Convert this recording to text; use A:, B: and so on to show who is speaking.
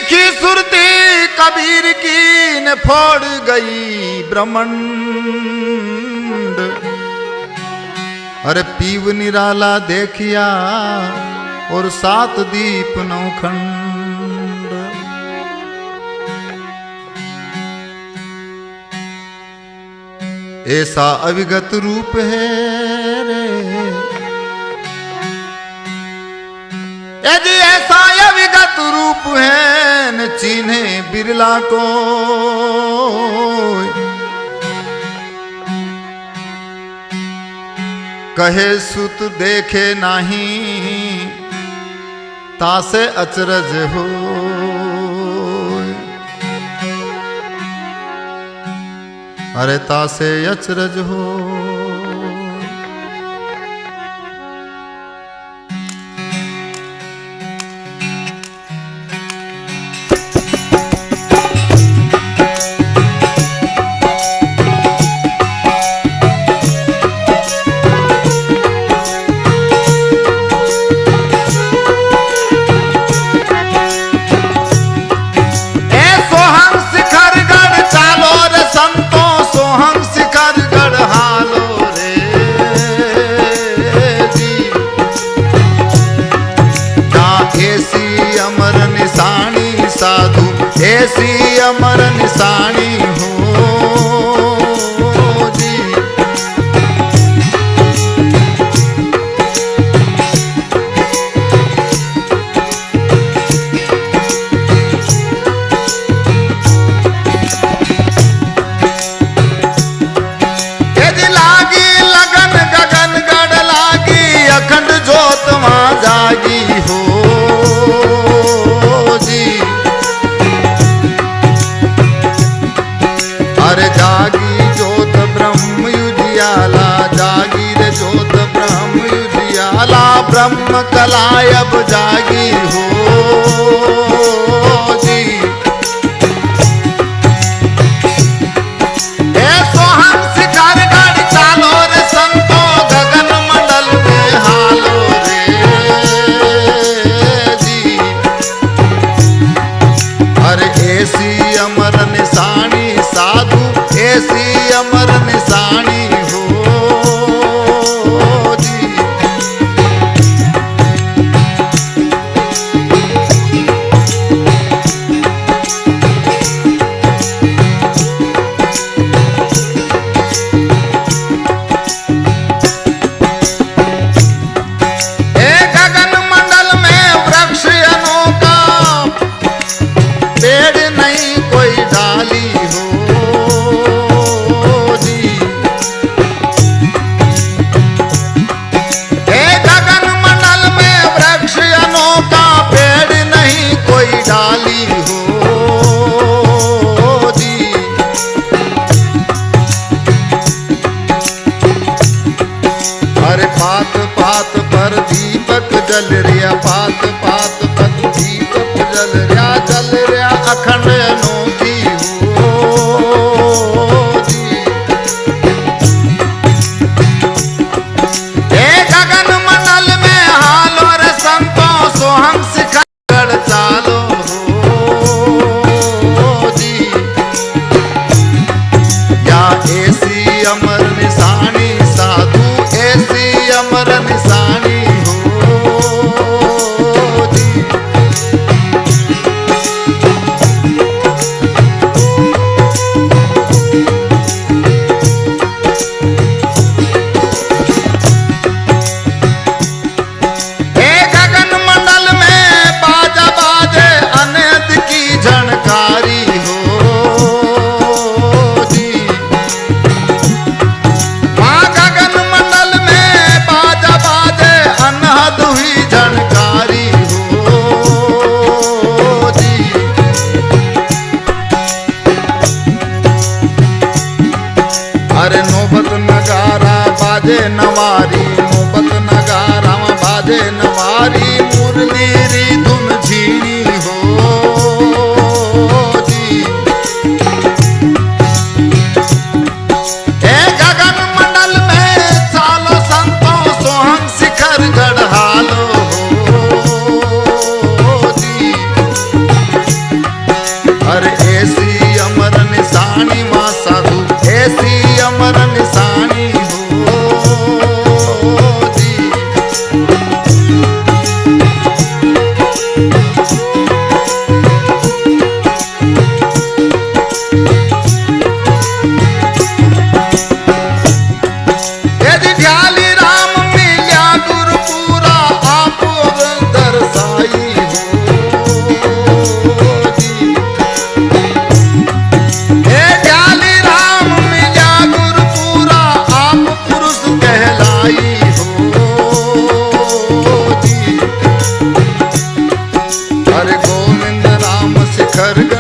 A: तीखी सुरती कबीर की ने फोड़ गई ब्रह्मांड। अरे पीव निराला देखिया और 7 दीप 9 खंड। ऐसा अविगत रूप है रे, यदि ऐसा अविगत रूप है न चीन्हे बिरला को। कहे सुत देखे नहीं तासे अचरज हो। अरे तासे अचरज हो। ऐसी अमर निशानी हो जी। यदि लागी लगन गगन गढ़ लागी अखंड जोत वहां जागी हो जी। अरे जागी जोत ब्रह्म युजियाला, जागी रे जोत ब्रह्म युजियाला, ब्रह्म कलायब जागी हो जी। ऐसो हम शिखर गढ़ चालो रे संतो गगन मंडल में हालो रे जी। अरे ऐसी अमर निशानी साधु, ऐसी अमर निशानी हो जी। घर घर